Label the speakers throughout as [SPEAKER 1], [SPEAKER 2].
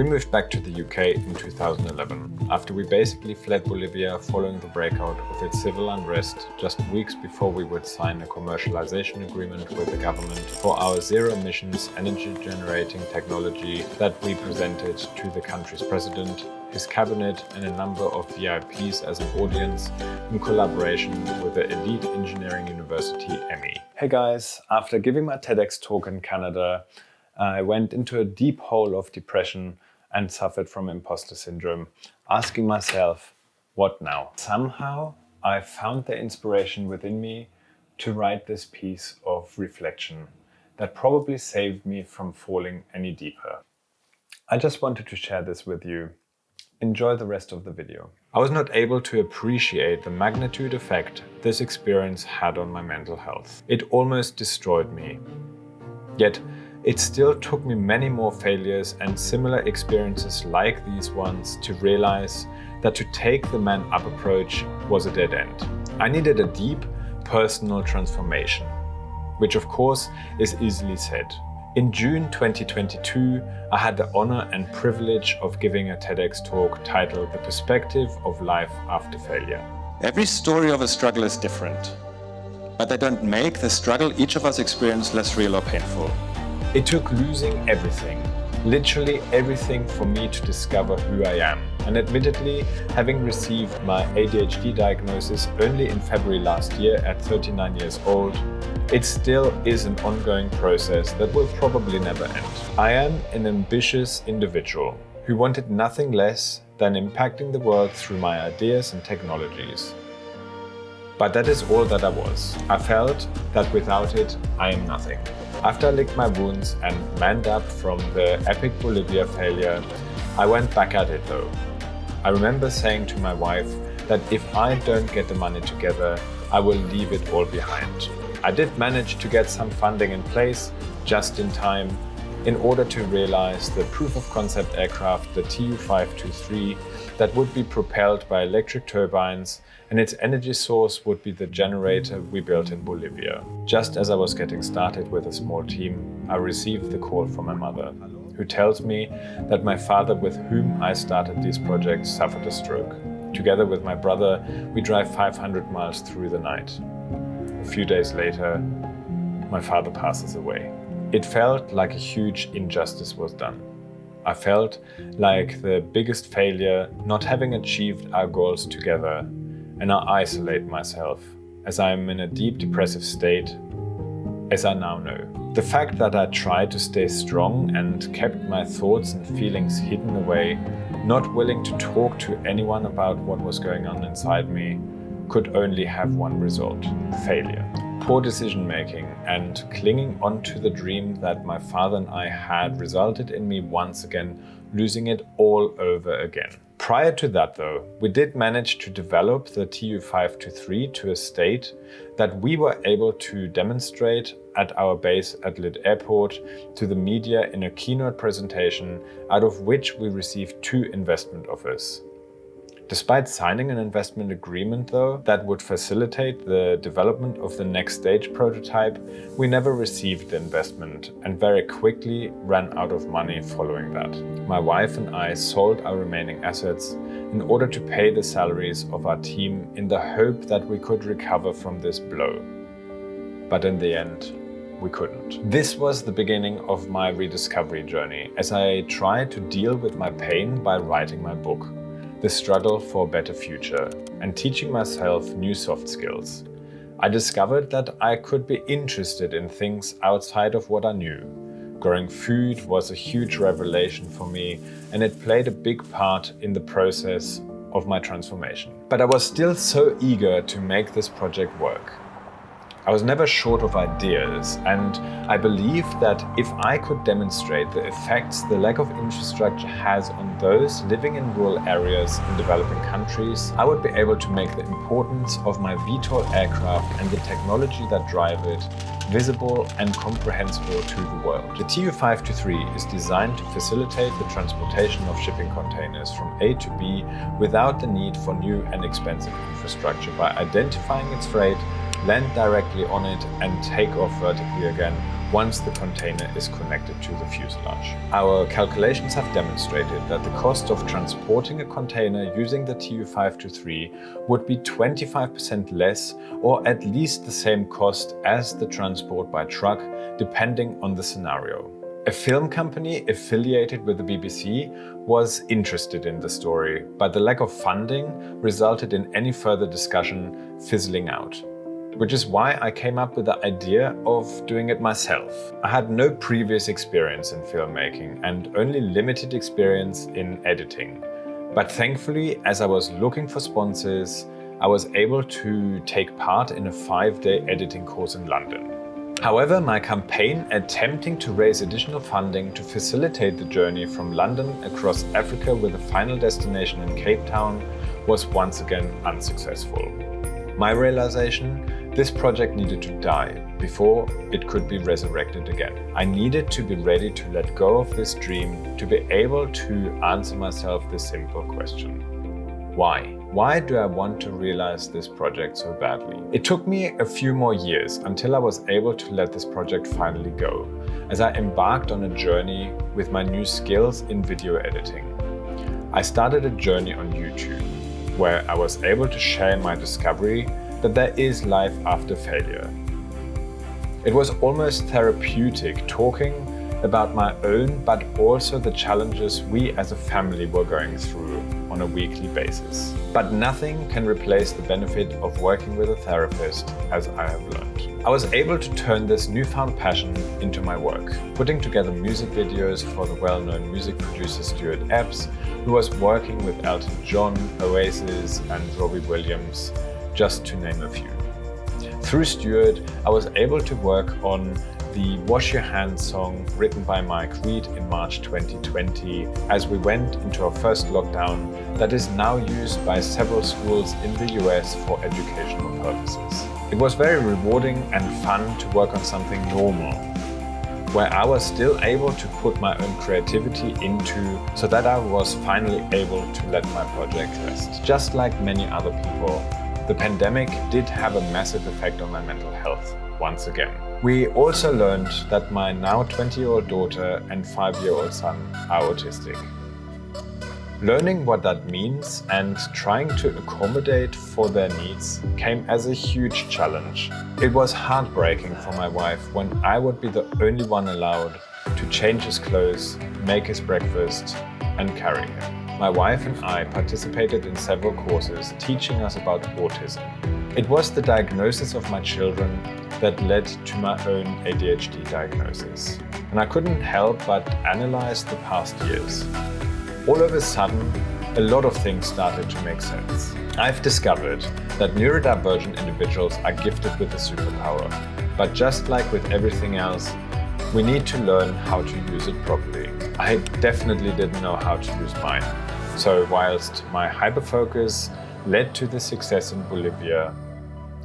[SPEAKER 1] We moved back to the UK in 2011, after we basically fled Bolivia following the breakout of its civil unrest just weeks before we would sign a commercialization agreement with the government for our zero-emissions energy-generating technology that we presented to the country's president, his cabinet and a number of VIPs as an audience in collaboration with the elite engineering university EMI. Hey guys, after giving my TEDx talk in Canada, I went into a deep hole of depression and suffered from imposter syndrome, asking myself, what now? Somehow, I found the inspiration within me to write this piece of reflection that probably saved me from falling any deeper. I just wanted to share this with you. Enjoy the rest of the video. I was not able to appreciate the magnitude effect this experience had on my mental health. It almost destroyed me. Yet, it still took me many more failures and similar experiences like these ones to realize that to take the man up approach was a dead end. I needed a deep personal transformation, which of course is easily said. In June 2022, I had the honor and privilege of giving a TEDx talk titled The Perspective of Life After Failure.
[SPEAKER 2] Every story of a struggle is different, but they don't make the struggle each of us experience less real or painful.
[SPEAKER 1] It took losing everything, literally everything, for me to discover who I am. And admittedly, having received my ADHD diagnosis only in February last year at 39 years old, it still is an ongoing process that will probably never end. I am an ambitious individual who wanted nothing less than impacting the world through my ideas and technologies. But that is all that I was. I felt that without it, I am nothing. After I licked my wounds and manned up from the epic Bolivia failure, I went back at it though. I remember saying to my wife that if I don't get the money together, I will leave it all behind. I did manage to get some funding in place just in time in order to realize the proof of concept aircraft, the TU-523, that would be propelled by electric turbines, and its energy source would be the generator we built in Bolivia. Just as I was getting started with a small team, I received the call from my mother, who tells me that my father, with whom I started these projects, suffered a stroke. Together with my brother, we drive 500 miles through the night. A few days later, my father passes away. It felt like a huge injustice was done. I felt like the biggest failure not having achieved our goals together, and I isolate myself as I am in a deep depressive state, as I now know. The fact that I tried to stay strong and kept my thoughts and feelings hidden away, not willing to talk to anyone about what was going on inside me, could only have one result: failure. Poor decision-making and clinging on to the dream that my father and I had resulted in me once again losing it all over again. Prior to that though, we did manage to develop the TU-523 to a state that we were able to demonstrate at our base at Lid Airport to the media in a keynote presentation, out of which we received 2 investment offers. Despite signing an investment agreement though, that would facilitate the development of the next stage prototype, we never received the investment and very quickly ran out of money following that. My wife and I sold our remaining assets in order to pay the salaries of our team in the hope that we could recover from this blow. But in the end, we couldn't. This was the beginning of my rediscovery journey, as I tried to deal with my pain by writing my book, The Struggle for a Better Future, and teaching myself new soft skills. I discovered that I could be interested in things outside of what I knew. Growing food was a huge revelation for me, and it played a big part in the process of my transformation. But I was still so eager to make this project work. I was never short of ideas, and I believed that if I could demonstrate the effects the lack of infrastructure has on those living in rural areas in developing countries, I would be able to make the importance of my VTOL aircraft and the technology that drive it visible and comprehensible to the world. The TU-523 is designed to facilitate the transportation of shipping containers from A to B without the need for new and expensive infrastructure by identifying its freight, land directly on it and take off vertically again, once the container is connected to the fuselage. Our calculations have demonstrated that the cost of transporting a container using the TU523 would be 25% less, or at least the same cost as the transport by truck, depending on the scenario. A film company affiliated with the BBC was interested in the story, but the lack of funding resulted in any further discussion fizzling out. Which is why I came up with the idea of doing it myself. I had no previous experience in filmmaking and only limited experience in editing. But thankfully, as I was looking for sponsors, I was able to take part in a 5-day editing course in London. However, my campaign attempting to raise additional funding to facilitate the journey from London across Africa with a final destination in Cape Town was once again unsuccessful. My realization: this project needed to die before it could be resurrected again. I needed to be ready to let go of this dream, to be able to answer myself this simple question. Why? Why do I want to realize this project so badly? It took me a few more years until I was able to let this project finally go, as I embarked on a journey with my new skills in video editing. I started a journey on YouTube, where I was able to share my discovery that there is life after failure. It was almost therapeutic talking about my own, but also the challenges we as a family were going through on a weekly basis. But nothing can replace the benefit of working with a therapist, as I have learned. I was able to turn this newfound passion into my work, putting together music videos for the well-known music producer Stuart Epps, who was working with Elton John, Oasis and Robbie Williams, just to name a few. Through Stuart, I was able to work on the Wash Your Hands song written by Mike Reed in March 2020 as we went into our first lockdown that is now used by several schools in the US for educational purposes. It was very rewarding and fun to work on something normal, where I was still able to put my own creativity into, so that I was finally able to let my project rest. Just like many other people, the pandemic did have a massive effect on my mental health once again. We also learned that my now 20-year-old daughter and 5-year-old son are autistic. Learning what that means and trying to accommodate for their needs came as a huge challenge. It was heartbreaking for my wife when I would be the only one allowed to change his clothes, make his breakfast, and carry him. My wife and I participated in several courses teaching us about autism. It was the diagnosis of my children that led to my own ADHD diagnosis. And I couldn't help but analyze the past years. All of a sudden, a lot of things started to make sense. I've discovered that neurodivergent individuals are gifted with a superpower. But just like with everything else, we need to learn how to use it properly. I definitely didn't know how to use mine. So whilst my hyperfocus led to the success in Bolivia,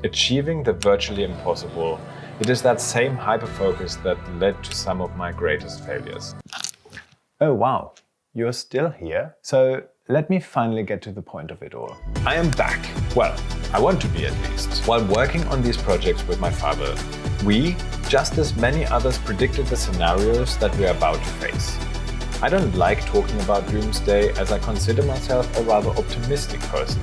[SPEAKER 1] achieving the virtually impossible, it is that same hyperfocus that led to some of my greatest failures. Oh wow, you're still here? So let me finally get to the point of it all. I am back. Well, I want to be at least. While working on these projects with my father, we, just as many others, predicted the scenarios that we are about to face. I don't like talking about doomsday, as I consider myself a rather optimistic person.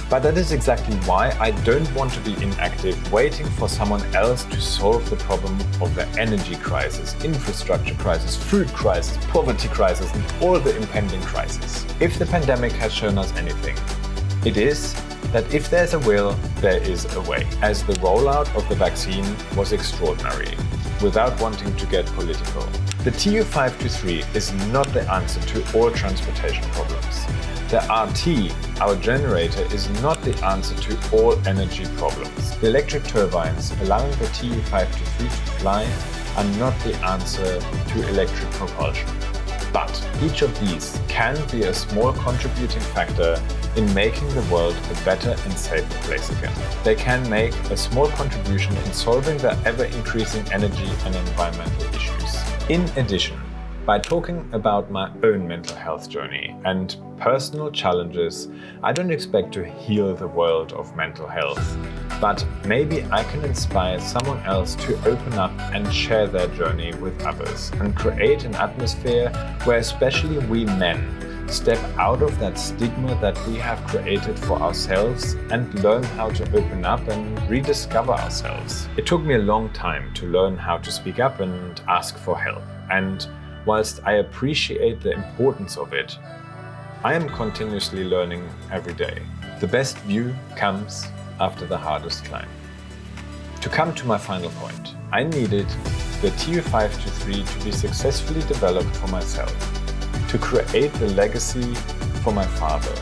[SPEAKER 1] But that is exactly why I don't want to be inactive, waiting for someone else to solve the problem of the energy crisis, infrastructure crisis, food crisis, poverty crisis, and all the impending crises. If the pandemic has shown us anything, it is that if there's a will, there is a way. As the rollout of the vaccine was extraordinary, without wanting to get political. The TU523 is not the answer to all transportation problems. The RT, our generator, is not the answer to all energy problems. The electric turbines allowing the TU523 to fly are not the answer to electric propulsion. But each of these can be a small contributing factor in making the world a better and safer place again. They can make a small contribution in solving the ever-increasing energy and environmental issues. In addition, By talking about my own mental health journey and personal challenges, I don't expect to heal the world of mental health, but maybe I can inspire someone else to open up and share their journey with others and create an atmosphere where especially we men step out of that stigma that we have created for ourselves and learn how to open up and rediscover ourselves. It took me a long time to learn how to speak up and ask for help, and whilst I appreciate the importance of it, I am continuously learning every day. The best view comes after the hardest climb. To come to my final point, I needed the TU523 to be successfully developed for myself, to create the legacy for my father,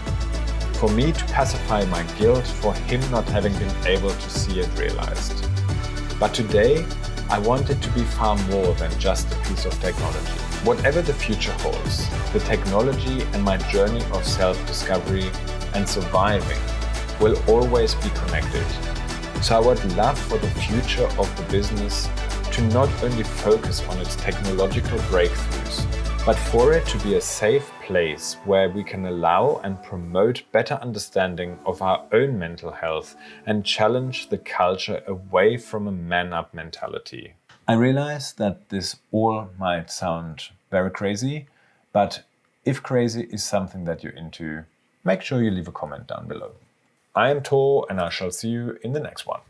[SPEAKER 1] for me to pacify my guilt for him not having been able to see it realized. But today, I want it to be far more than just a piece of technology. Whatever the future holds, the technology and my journey of self-discovery and surviving will always be connected. So I would love for the future of the business to not only focus on its technological breakthroughs, but for it to be a safe place where we can allow and promote better understanding of our own mental health and challenge the culture away from a man-up mentality. I realize that this all might sound very crazy, but if crazy is something that you're into, make sure you leave a comment down below. I am Thor, and I shall see you in the next one.